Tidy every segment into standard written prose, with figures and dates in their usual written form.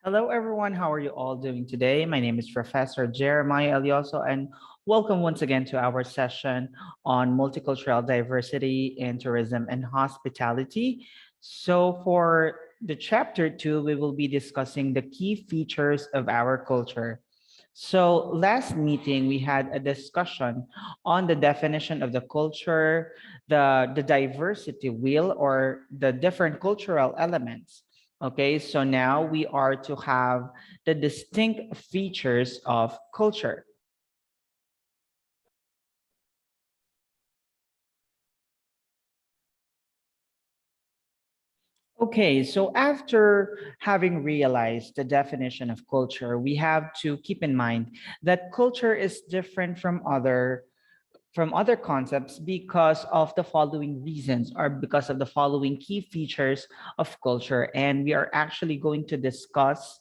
Hello, everyone. How are you all doing today? My name is Professor Jeremiah Elioso, and welcome once again to our session on multicultural diversity in tourism and hospitality. So, for the chapter two, we will be discussing the key features of our culture. So, last meeting, we had a discussion on the definition of the culture, the diversity wheel, or the different cultural elements. Okay, so now we are to have the distinct features of culture. Okay, so after having realized the definition of culture, we have to keep in mind that culture is different from other concepts because of the following reasons or because of the following key features of culture. And we are actually going to discuss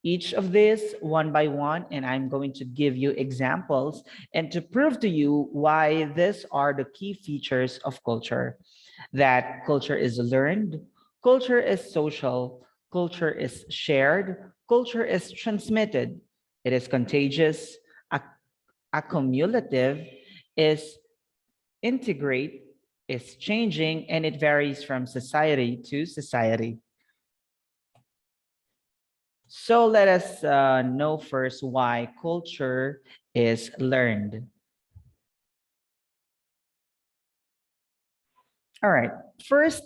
each of these one by one, and I'm going to give you examples and to prove to you why these are the key features of culture. That culture is learned, culture is social, culture is shared, culture is transmitted, it is contagious, accumulative, is integrate, is changing, and it varies from society to society. So let us know first why culture is learned. All right. First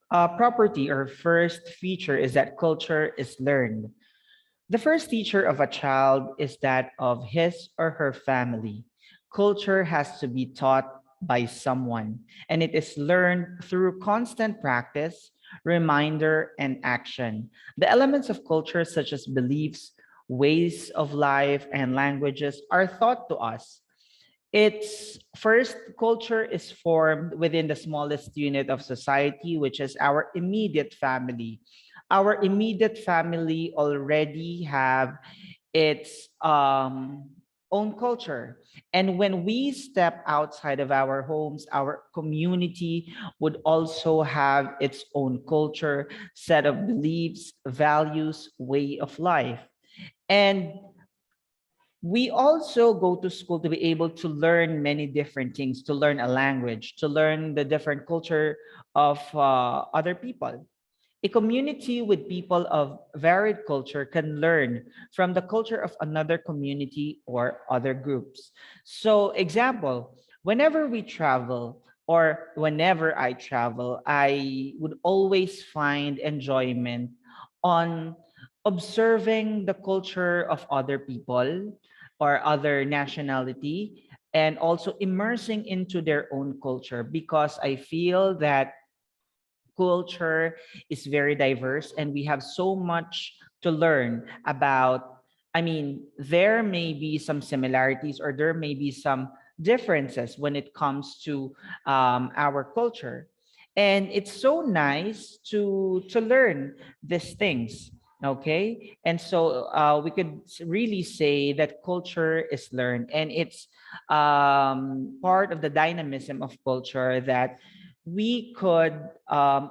property or first feature is that culture is learned. The first teacher of a child is that of his or her family. Culture has to be taught by someone, and it is learned through constant practice, reminder, and action. The elements of culture, such as beliefs, ways of life, and languages, are taught to us. Its first culture is formed within the smallest unit of society, which is our immediate family. Our immediate family already have its own culture. And when we step outside of our homes, our community would also have its own culture, set of beliefs, values, way of life. And we also go to school to be able to learn many different things, to learn a language, to learn the different culture of other people. A community with people of varied culture can learn from the culture of another community or other groups. So, example, whenever we travel or whenever I travel, I would always find enjoyment on observing the culture of other people or other nationality and also immersing into their own culture because I feel that culture is very diverse and we have so much to learn about. I mean, there may be some similarities or there may be some differences when it comes to our culture, and it's so nice to learn these things. Okay, and so we could really say that culture is learned, and it's part of the dynamism of culture that we could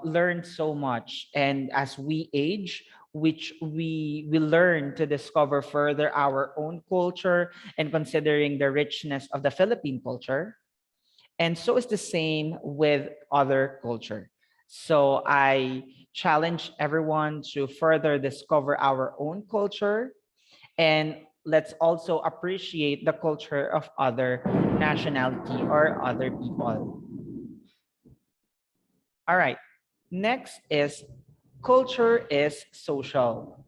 learn so much. And as we age, which we learn to discover further our own culture and considering the richness of the Philippine culture. And so is the same with other culture. So I challenge everyone to further discover our own culture, and let's also appreciate the culture of other nationality or other people. All right. Next is culture is social.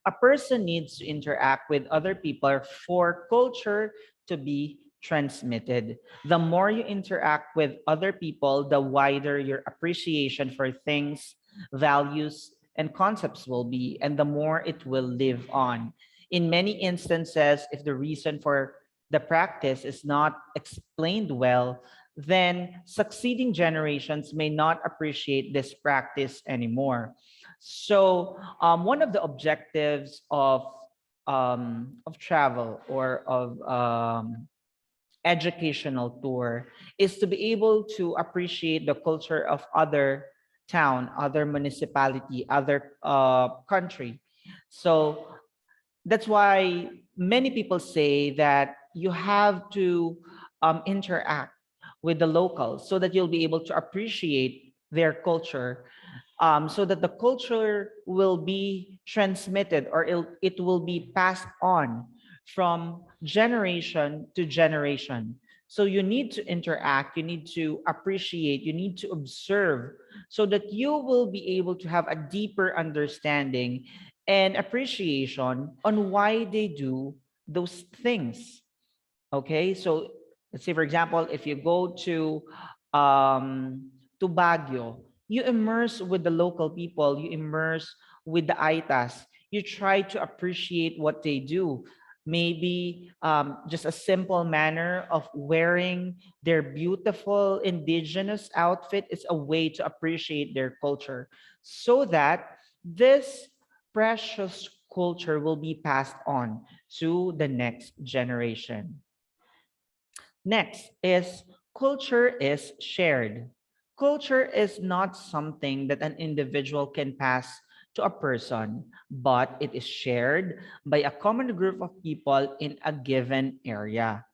A person needs to interact with other people for culture to be transmitted. The more you interact with other people, the wider your appreciation for things, values, and concepts will be, and the more it will live on. In many instances, if the reason for the practice is not explained well, then succeeding generations may not appreciate this practice anymore. So one of the objectives of travel or of educational tour is to be able to appreciate the culture of other town, other municipality, other country. So that's why many people say that you have to interact with the locals so that you'll be able to appreciate their culture, so that the culture will be transmitted, or it will be passed on from generation to generation. So you need to interact, you need to appreciate, you need to observe, so that you will be able to have a deeper understanding and appreciation on why they do those things. Okay, so let's say, for example, if you go to Baguio, you immerse with the local people, you immerse with the Aitas, you try to appreciate what they do. Maybe just a simple manner of wearing their beautiful indigenous outfit is a way to appreciate their culture, so that this precious culture will be passed on to the next generation. Next is culture is shared. Culture is not something that an individual can pass to a person, but it is shared by a common group of people in a given area.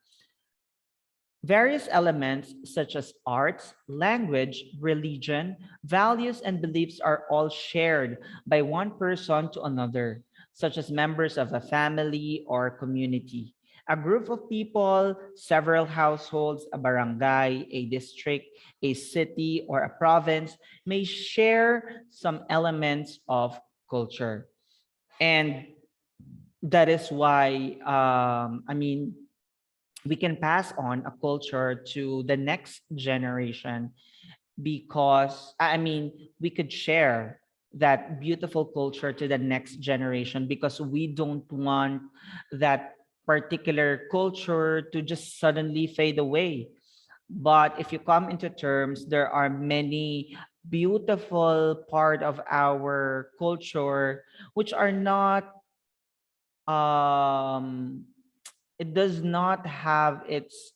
Various elements such as arts, language, religion, values, and beliefs are all shared by one person to another, such as members of a family or community. A group of people, several households, a barangay, a district, a city, or a province may share some elements of culture. And that is why, we can pass on a culture to the next generation, because we could share that beautiful culture to the next generation, because we don't want that particular culture to just suddenly fade away. But if you come into terms, there are many beautiful part of our culture which are not, um it does not have its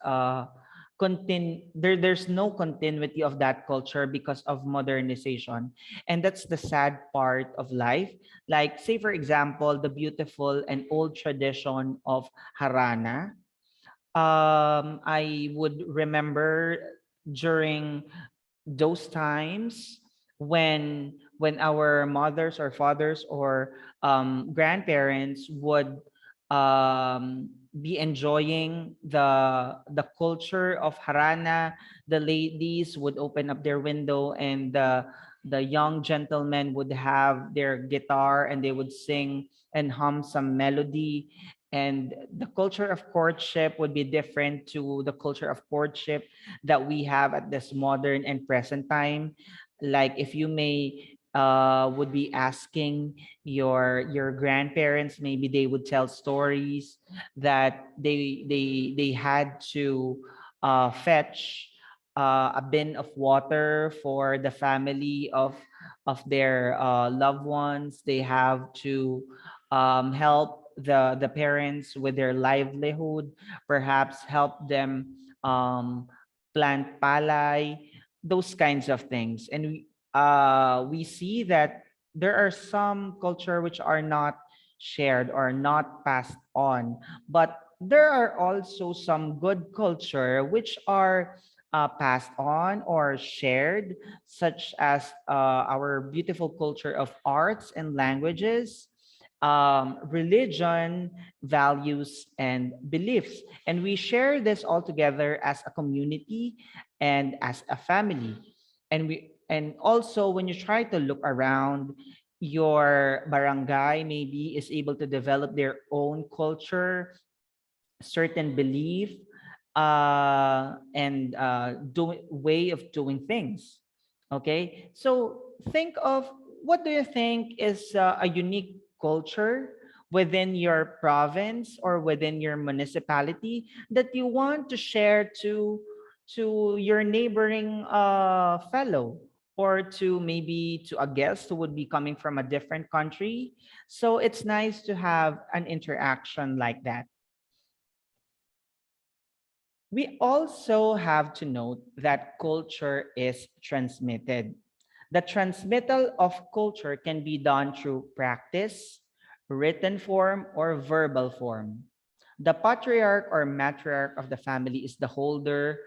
there's no continuity of that culture because of modernization. And that's the sad part of life. Like, say for example, the beautiful and old tradition of harana. I would remember during those times when our mothers or fathers or grandparents would be enjoying the culture of harana. The ladies would open up their window, and the young gentlemen would have their guitar, and they would sing and hum some melody. And the culture of courtship would be different to the culture of courtship that we have at this modern and present time. Like, if you may would be asking your grandparents, maybe they would tell stories that they had to fetch a bin of water for the family of their loved ones. They have to help the parents with their livelihood, perhaps help them plant palay, those kinds of things. And we see that there are some culture which are not shared or not passed on, but there are also some good culture which are passed on or shared, such as our beautiful culture of arts and languages, religion, values, and beliefs. And we share this all together as a community and as a family. And also, when you try to look around, your barangay maybe is able to develop their own culture, certain belief, and way of doing things. Okay, so think of, what do you think is a unique culture within your province or within your municipality that you want to share to your neighboring fellow, or to maybe to a guest who would be coming from a different country. So it's nice to have an interaction like that. We also have to note that culture is transmitted. The transmittal of culture can be done through practice, written form, or verbal form. The patriarch or matriarch of the family is the holder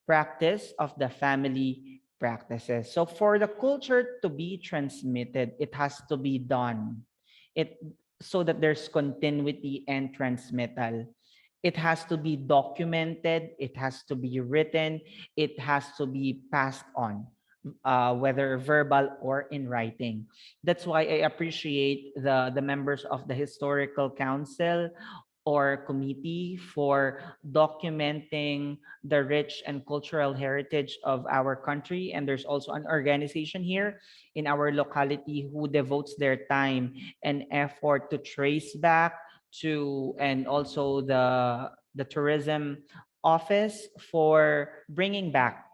practice of the family practices. So for the culture to be transmitted, it has to be done. It so that there's continuity and transmittal. It has to be documented, it has to be written, it has to be passed on, whether verbal or in writing. That's why I appreciate the members of the historical council or committee for documenting the rich and cultural heritage of our country. And there's also an organization here in our locality who devotes their time and effort to trace back to, and also the tourism office for bringing back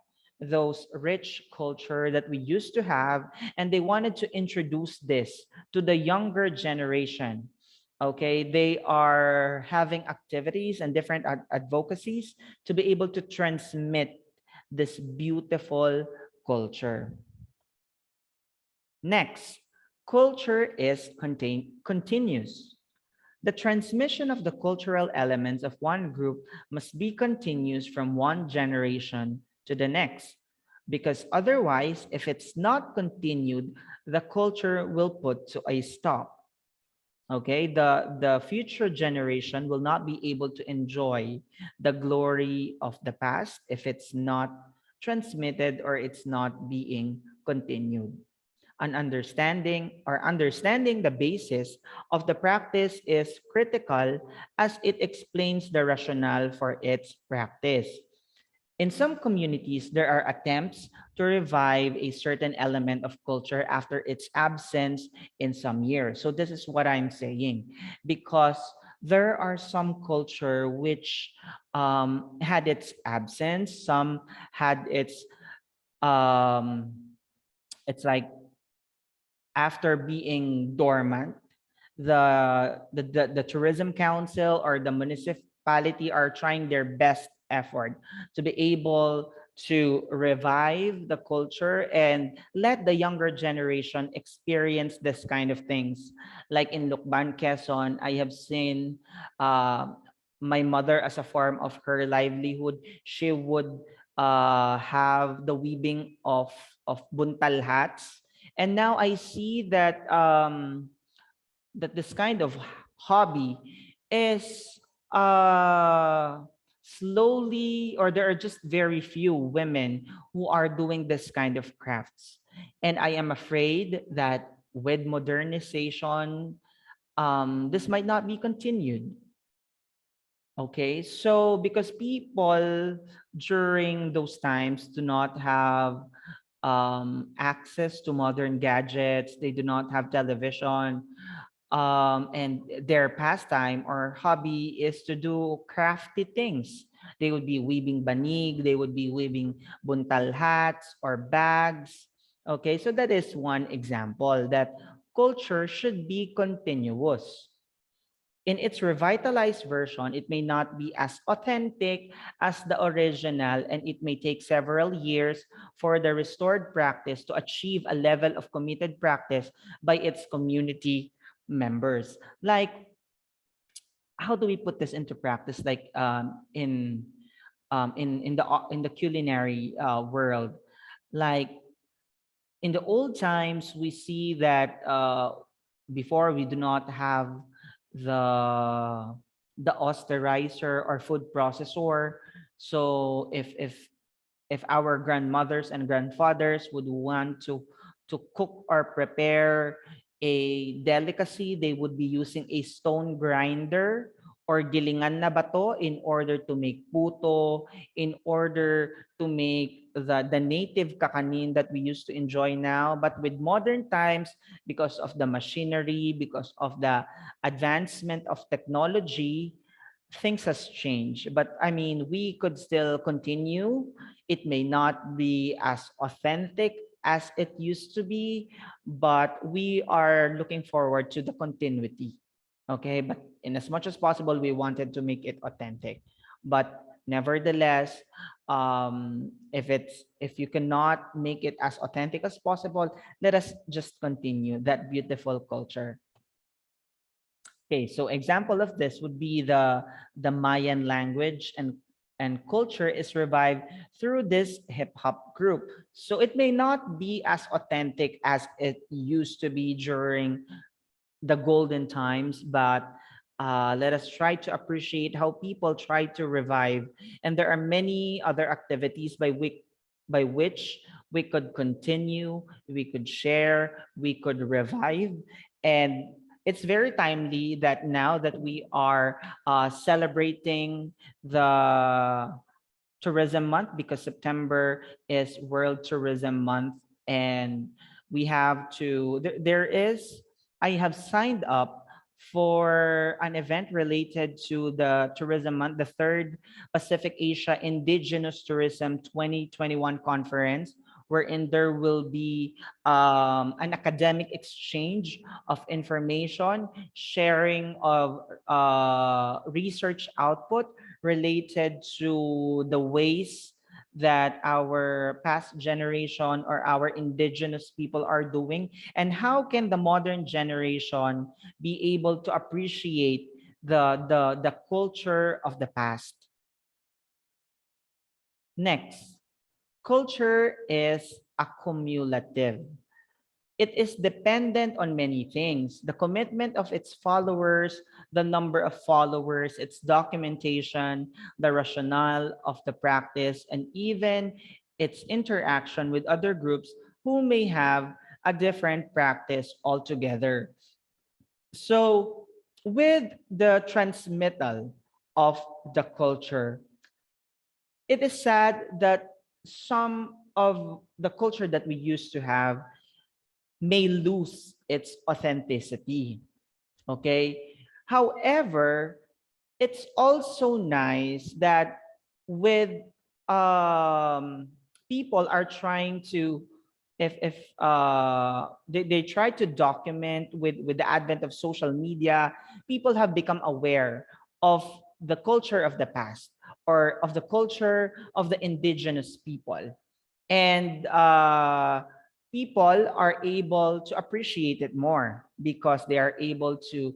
those rich culture that we used to have, and they wanted to introduce this to the younger generation. Okay, they are having activities and different advocacies to be able to transmit this beautiful culture. Next, culture is continuous. The transmission of the cultural elements of one group must be continuous from one generation to the next, because otherwise, if it's not continued, the culture will put to a stop. Okay, the future generation will not be able to enjoy the glory of the past if it's not transmitted or it's not being continued. An understanding the basis of the practice is critical, as it explains the rationale for its practice. In some communities, there are attempts to revive a certain element of culture after its absence in some years. So this is what I'm saying, because there are some culture which had its absence, some had its um, it's like after being dormant, the tourism council or the municipality are trying their best effort to be able to revive the culture and let the younger generation experience this kind of things. Like in Lukban, Quezon, I have seen uh, my mother, as a form of her livelihood, she would have the weaving of buntal hats. And now I see that that this kind of hobby is slowly, or there are just very few women who are doing this kind of crafts. And I am afraid that with modernization, this might not be continued. Okay, so because people during those times do not have access to modern gadgets, they do not have television, and their pastime or hobby is to do crafty things. They would be weaving banig, they would be weaving buntal hats or bags. Okay, so that is one example that culture should be continuous. In its revitalized version, it may not be as authentic as the original, and it may take several years for the restored practice to achieve a level of committed practice by its community members. Like, how do we put this into practice? Like in the culinary world, like in the old times, we see that before we do not have the the austerizer or food processor. So if our grandmothers and grandfathers would want to cook or prepare a delicacy, they would be using a stone grinder or gilingan na bato in order to make puto, in order to make the native kakanin that we used to enjoy now. But with modern times, because of the machinery, because of the advancement of technology, things has changed. But I mean, we could still continue. It may not be as authentic as it used to be, but we are looking forward to the continuity. Okay, but in as much as possible, we wanted to make it authentic. But nevertheless, if you cannot make it as authentic as possible, let us just continue that beautiful culture. Okay, so example of this would be the Mayan language and culture is revived through this hip hop group. So it may not be as authentic as it used to be during the golden times, but let us try to appreciate how people try to revive. And there are many other activities by which we could continue, we could share, we could revive. And it's very timely that now that we are celebrating the tourism month, because September is World Tourism Month, and we have to there is I have signed up for an event related to the tourism month, the third Pacific Asia Indigenous Tourism 2021 conference, wherein there will be an academic exchange of information, sharing of research output related to the ways that our past generation or our indigenous people are doing, and how can the modern generation be able to appreciate the culture of the past. Next, culture is accumulative. It is dependent on many things: the commitment of its followers, the number of followers, its documentation, the rationale of the practice, and even its interaction with other groups who may have a different practice altogether. So, with the transmittal of the culture, it is sad that some of the culture that we used to have may lose its authenticity. Okay. However, it's also nice that with people are trying to, if they try to document with the advent of social media, people have become aware of the culture of the past, or of the culture of the indigenous people. And people are able to appreciate it more because they are able to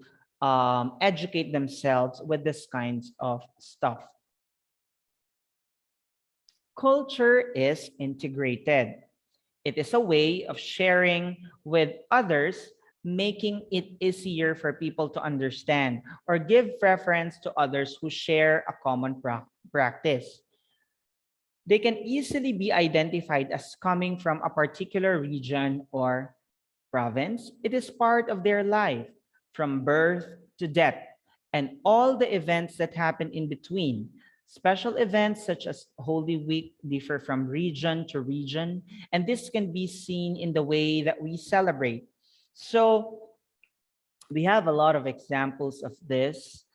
educate themselves with this kinds of stuff. Culture is integrated. It is a way of sharing with others, making it easier for people to understand or give preference to others who share a common practice. They can easily be identified as coming from a particular region or province. It is part of their life from birth to death and all the events that happen in between. Special events such as Holy Week differ from region to region, and this can be seen in the way that we celebrate. So we have a lot of examples of this,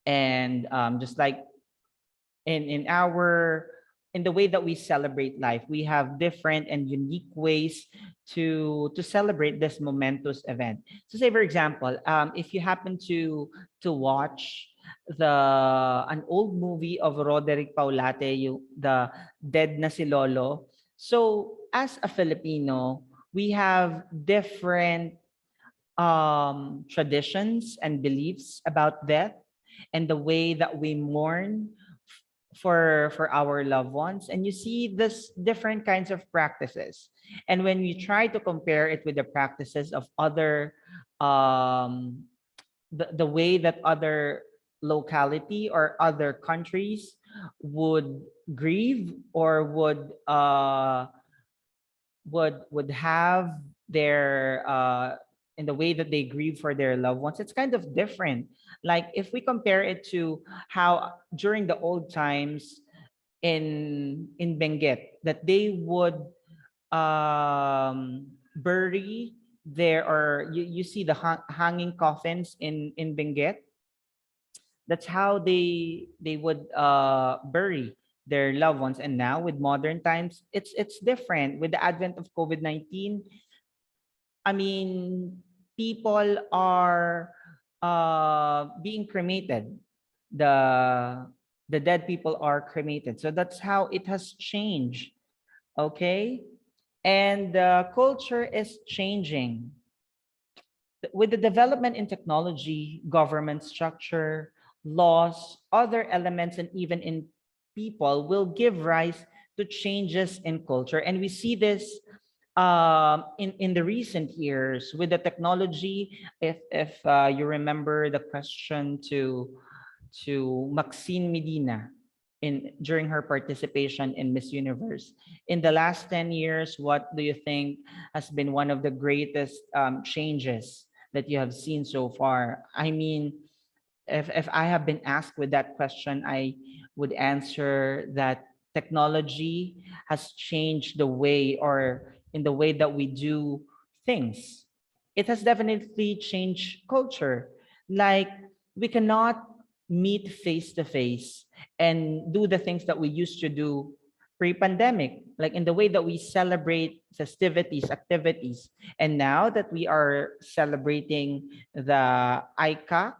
and just like in the way that we celebrate life, we have different and unique ways to celebrate this momentous event. So say for example, if you happen to watch the an old movie of Roderick Paulate, the Dead na si Lolo. So as a Filipino, we have different traditions and beliefs about death, and the way that we mourn for our loved ones. And you see this different kinds of practices, and when we try to compare it with the practices of other um the way that other locality or other countries would grieve, or would have their in the way that they grieve for their loved ones, it's kind of different. Like if we compare it to how during the old times in Benguet, that they would bury their, or you see the hanging coffins in Benguet. That's how they would bury their loved ones. And now with modern times, it's different. With the advent of COVID-19, I mean, people are being cremated. The the dead people are cremated. So that's how it has changed. Okay? And the culture is changing. With the development in technology, government structure, laws, other elements, and even in people will give rise to changes in culture. And we see this in the recent years with the technology. If you remember the question to Maxine Medina in during her participation in Miss Universe. In the last 10 years, what do you think has been one of the greatest changes that you have seen so far? I mean, if I have been asked with that question, I would answer that technology has changed the way or in the way that we do things. It has definitely changed culture. Like we cannot meet face to face and do the things that we used to do pre-pandemic, like in the way that we celebrate festivities, activities. And now that we are celebrating the ICAC,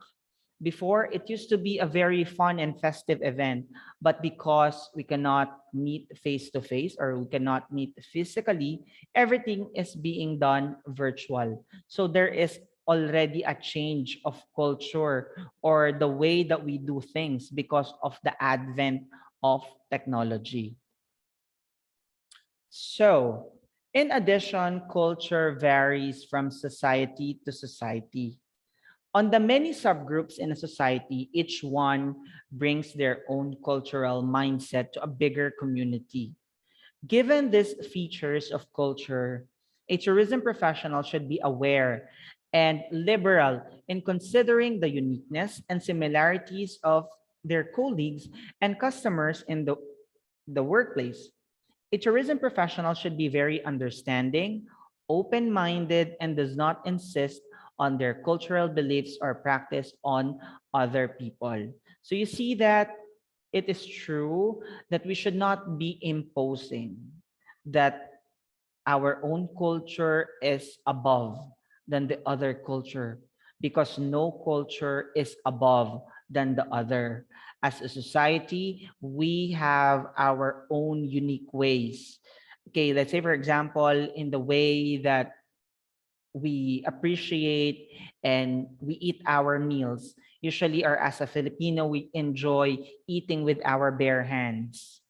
before, it used to be a very fun and festive event, but because we cannot meet face to face or we cannot meet physically, everything is being done virtual. So there is already a change of culture or the way that we do things because of the advent of technology. So, in addition, culture varies from society to society. On the many subgroups in a society, each one brings their own cultural mindset to a bigger community. Given these features of culture, a tourism professional should be aware and liberal in considering the uniqueness and similarities of their colleagues and customers in the workplace. A tourism professional should be very understanding, open minded, and does not insist on their cultural beliefs or practice on other people. So you see that it is true that we should not be imposing that our own culture is above than the other culture because no culture is above than the other. As a society, we have our own unique ways. Okay, let's say, for example, in the way that we appreciate and we eat our meals. Usually, or as a Filipino, we enjoy eating with our bare hands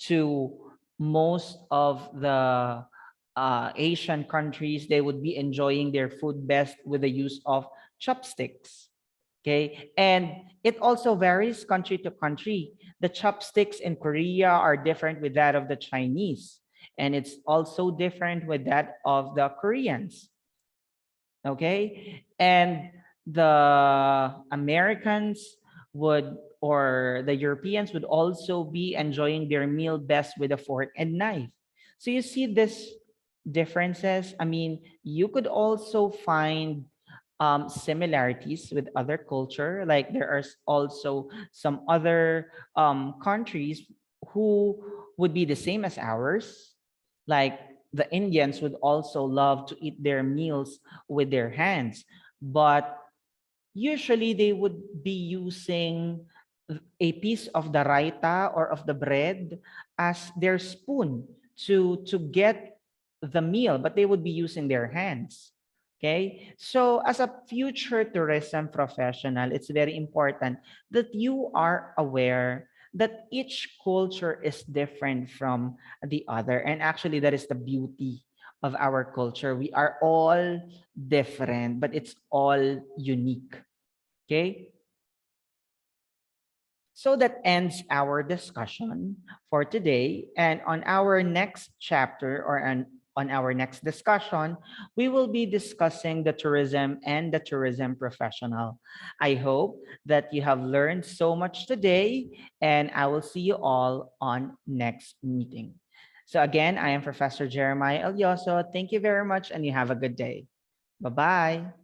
to most of the Asian countries, they would be enjoying their food best with the use of chopsticks. Okay, and it also varies country to country. The chopsticks in Korea are different with that of the Chinese, and it's also different with that of the Koreans. Okay, and the Americans would or the Europeans would also be enjoying their meal best with a fork and knife. So you see this differences. I mean, you could also find similarities with other culture. Like there are also some other countries who would be the same as ours. Like the Indians would also love to eat their meals with their hands, but usually they would be using a piece of the raita or of the bread as their spoon to get the meal, but they would be using their hands. Okay, so as a future tourism professional, it's very important that you are aware that each culture is different from the other. And actually, that is the beauty of our culture. We are all different, but it's all unique. Okay. So that ends our discussion for today. And on our next chapter or on our next discussion, we will be discussing the tourism and the tourism professional. I hope that you have learned so much today, and I will see you all on next meeting. So again, I am Professor Jeremiah Elioso. Thank you very much, and you have a good day. Bye-bye.